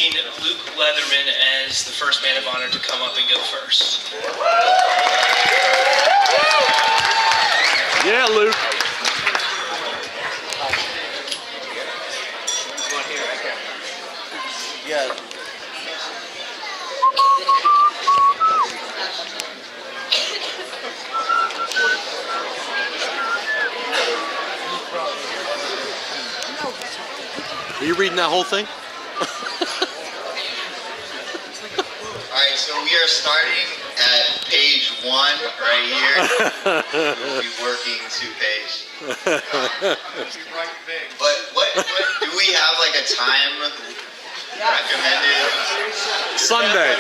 asking Luke Leatherman as the first man of honor to come up and go first. Yeah, Luke. Yeah. Are you reading that whole thing? Alright, so we are starting at page 1 right here. We'll be working to page. But what do we have like a time recommended? Sunday.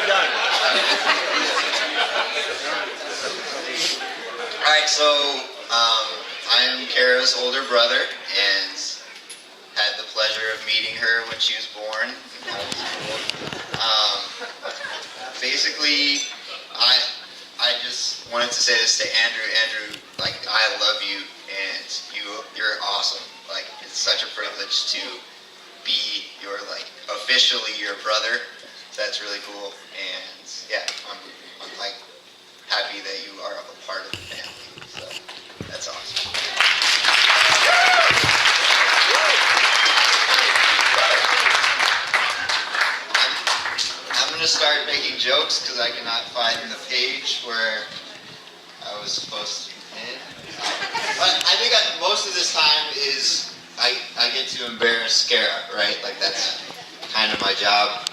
Alright, so I am Kara's older brother and had the pleasure of meeting her when she was born. That was cool. Basically, I just wanted to say this to Andrew. Andrew, like, I love you and you're awesome. Like, it's such a privilege to be your, like, officially your brother. That's really cool. And yeah, I'm like happy that you are a part of the family. So that's awesome. I'm gonna start making jokes because I cannot find the page where I was supposed to end. But I think most of this time is I get to embarrass Kara, right? Like that's kind of my job.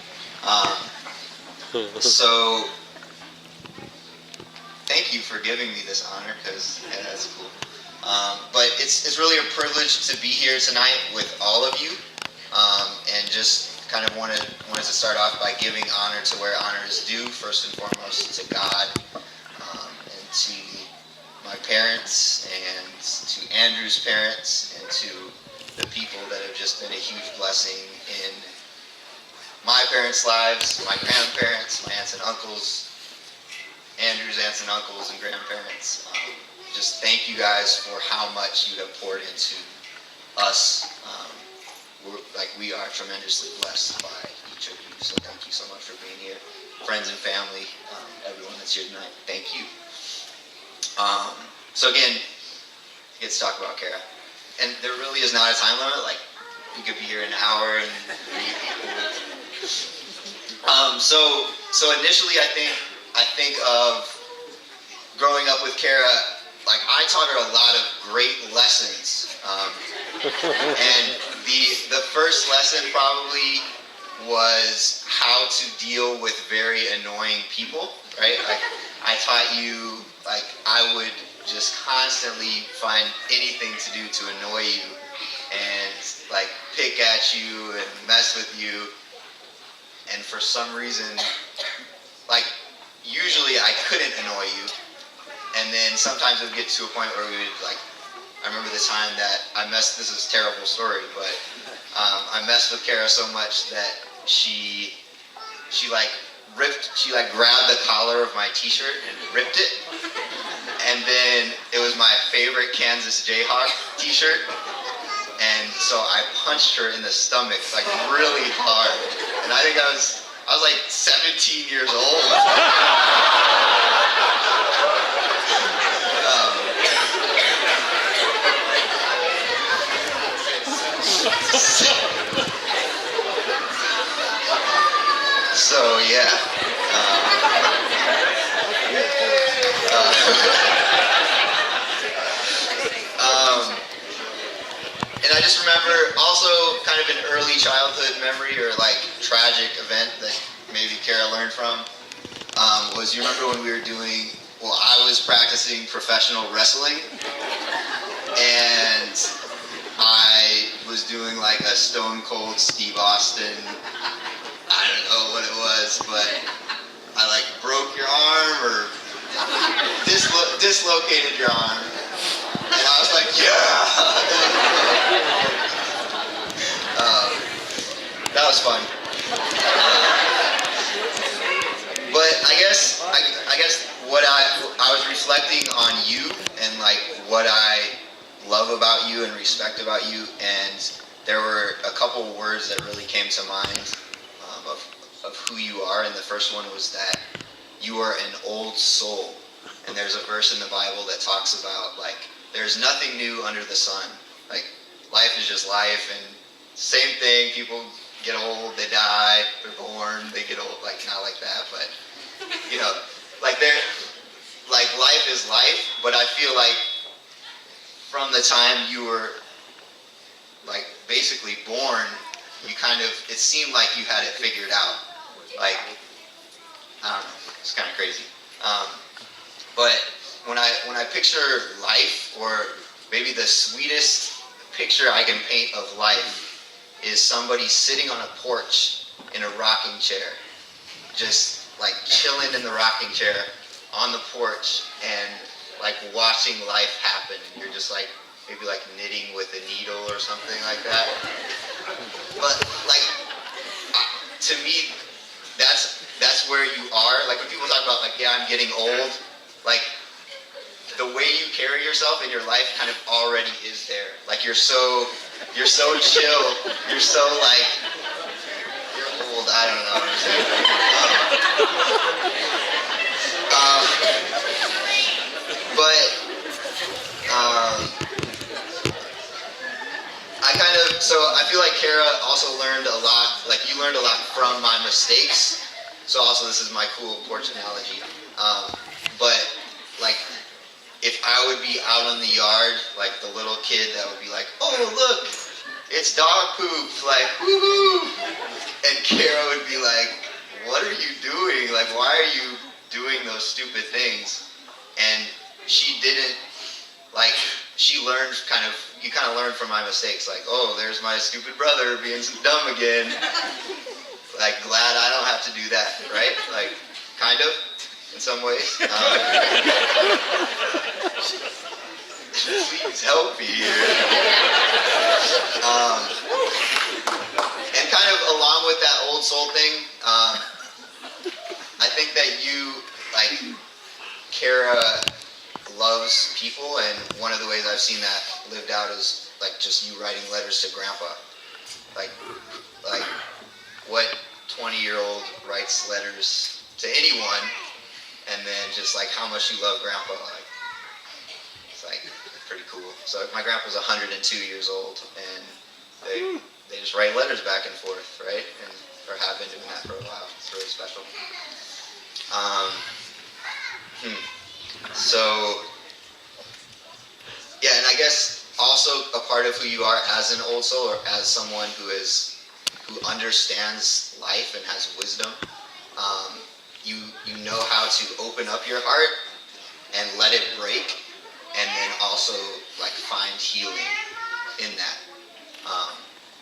So thank you for giving me this honor because yeah, that's cool. But it's really a privilege to be here tonight with all of you, and just kind of wanted to start off by giving honor to where honor is due. First and foremost to God, and to my parents, and to Andrew's parents, and to the people that have just been a huge blessing in my parents' lives, my grandparents, my aunts and uncles, Andrew's aunts and uncles and grandparents. Just thank you guys for how much you have poured into us. We are tremendously blessed by each of you, so thank you so much for being here. Friends and family, everyone that's here tonight, thank you. So again, I get to talk about Kara. And there really is not a time limit, like you could be here an hour and so initially I think of growing up with Kara, like I taught her a lot of great lessons. And the first lesson probably was how to deal with very annoying people, right? Like I taught you, like I would just constantly find anything to do to annoy you and like pick at you and mess with you. And for some reason, like usually I couldn't annoy you. And then sometimes it would get to a point where we would like, I remember the time that this is a terrible story, but I messed with Kara so much that she grabbed the collar of my t-shirt and ripped it. And then it was my favorite Kansas Jayhawk t-shirt. And so I punched her in the stomach like really hard. And I think I was like 17 years old. So yeah. And I just remember also kind of an early childhood memory or like tragic event that maybe Kara learned from was, you remember when we were I was practicing professional wrestling and I was doing like a Stone Cold Steve Austin, I don't know what it was, but I like broke your arm or dislocated your arm. And I was like, yeah! That was fun. But I guess what I was reflecting on you and like what I love about you and respect about you, and there were a couple words that really came to mind of first one was that you are an old soul. And there's a verse in the Bible that talks about, like, there's nothing new under the sun. Like, life is just life, and same thing, people get old, they die, they're born, they get old, like, not like that, but, you know, like, life is life, but I feel like from the time you were, like, basically born, you kind of, it seemed like you had it figured out. Like, I don't know, it's kind of crazy. But when I picture life, or maybe the sweetest picture I can paint of life is somebody sitting on a porch in a rocking chair, just like chilling in the rocking chair on the porch and like watching life happen. And you're just like, maybe like knitting with a needle or something like that. But like, to me, that's where you are. Like when people talk about like, yeah, I'm getting old, like the way you carry yourself in your life kind of already is there. Like you're so chill. You're so like, you're old. I don't know what I'm saying. I feel like Kara also learned a lot. Like you learned a lot from my mistakes. So also this is my cool porch analogy. But like, if I would be out in the yard, like the little kid that would be like, oh look, it's dog poop, like woohoo! And Kara would be like, what are you doing? Like, why are you doing those stupid things? And she didn't, like, she learned you kind of learn from my mistakes. Like, oh, there's my stupid brother being dumb again. Like, glad I don't have to do that, right? Like, kind of, in some ways. Please help me here. And kind of along with that old soul thing, I think that you, like, Kara loves people, and one of the ways I've seen that lived out is, like, just you writing letters to Grandpa. Like what 20-year-old writes letters to anyone, and then just, like, how much you love Grandpa, like, it's, like, pretty cool. So my grandpa's 102 years old, and they just write letters back and forth, right? And or have been doing that for a while. It's really special. So, yeah, and I guess also a part of who you are as an old soul, or as someone who understands life and has wisdom, you know how to open up your heart and let it break, and then also like find healing in that.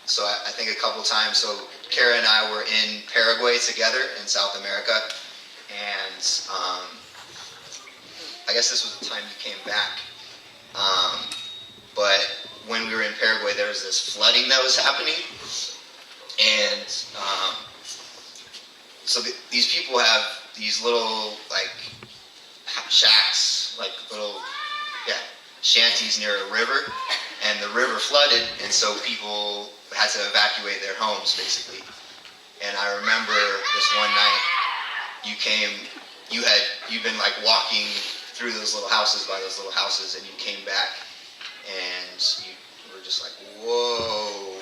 So I think a couple times, so Kara and I were in Paraguay together in South America, and I guess this was the time you came back. But when we were in Paraguay, there was this flooding that was happening, and so these people have these little like shacks, like little shanties near a river, and the river flooded, and so people had to evacuate their homes basically. And I remember this one night you'd been like walking through those little houses, by those little houses, and you came back and you were just like, whoa,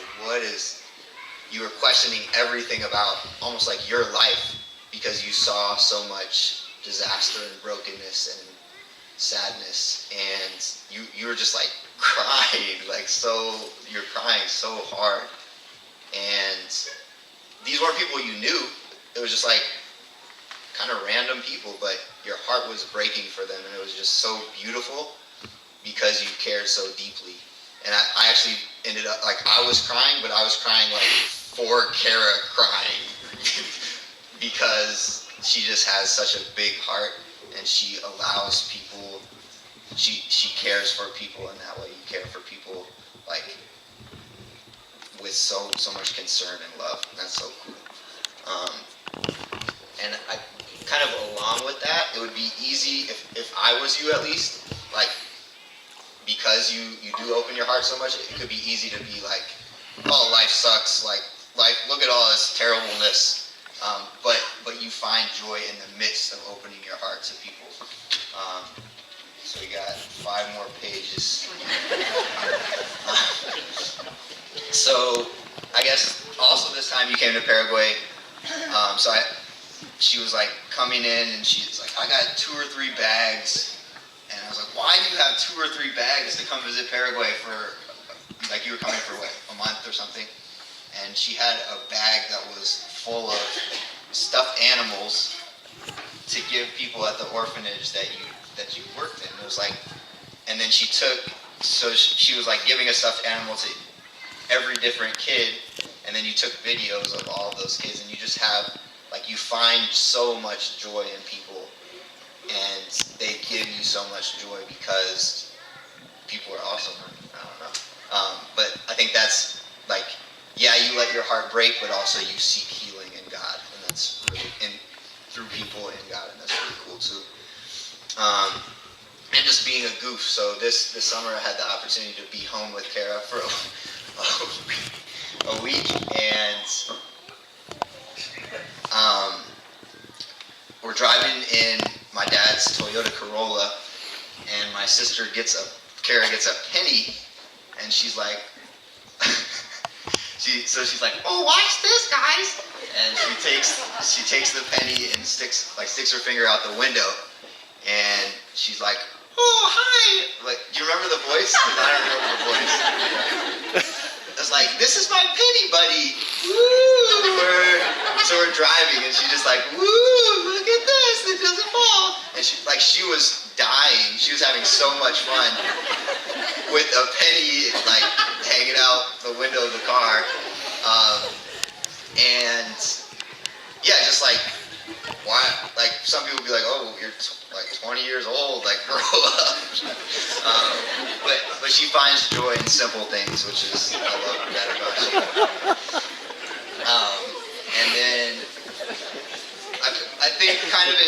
you were questioning everything about almost like your life, because you saw so much disaster and brokenness and sadness, and you were just like crying, like you're crying so hard. And these weren't people you knew. It was just like kind of random people, but your heart was breaking for them, and it was just so beautiful because you cared so deeply. And I actually ended up, like, I was crying, but I was crying like for Kara crying because she just has such a big heart, and she allows people, she cares for people in that way. You care for people like with so much concern and love, and that's so cool. And I kind of along with that, it would be easy if I was you, at least, like, because you do open your heart so much, it could be easy to be like, oh, life sucks, like, look at all this terribleness. But but you find joy in the midst of opening your heart to people. So we got 5 more pages. So I guess also this time you came to Paraguay. She was like coming in and she's like, I got 2 or 3 bags. And I was like, why do you have 2 or 3 bags to come visit Paraguay for, like you were coming for what, a month or something? And she had a bag that was full of stuffed animals to give people at the orphanage that you worked in. It was like, and then she was like giving a stuffed animal to every different kid, and then you took videos of all of those kids, and you just have, like, you find so much joy in people, and they give you so much joy because people are awesome. I don't know. But I think that's, like, yeah, you let your heart break, but also you seek healing in God, and that's really, through people in God, and that's really cool too. And just being a goof. So this summer I had the opportunity to be home with Kara for a week, and we're driving in my dad's Toyota Corolla, and my sister Kara gets a penny, and she's like, she's like, oh, watch this, guys, and she takes the penny and sticks her finger out the window, and she's like, oh, hi, like, do you remember the voice? 'Cause I don't remember the voice. It's like, this is my penny, buddy. Woo! So we're driving, and she's just like, woo, look at this, it doesn't fall. And she was dying. She was having so much fun with a penny, like, hanging out the window of the car. And yeah, just like, why? Like, some people be like, oh, you're like 20 years old, like, grow up. But she finds joy in simple things, which is, I love that about you. And then I think kind of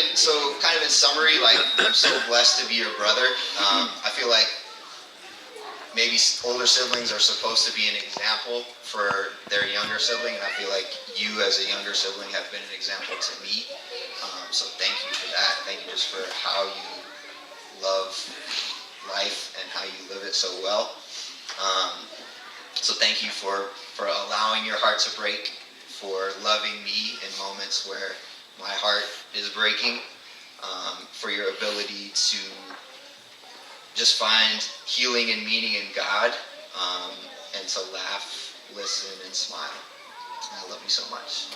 in summary, like, I'm so blessed to be your brother. I feel like maybe older siblings are supposed to be an example for their younger sibling, and I feel like you as a younger sibling have been an example to me. So thank you for that. Thank you just for how you love life and how you live it so well. So thank you for allowing your heart to break, for loving me in moments where my heart is breaking, for your ability to just find healing and meaning in God, and to laugh, listen, and smile. I love you so much.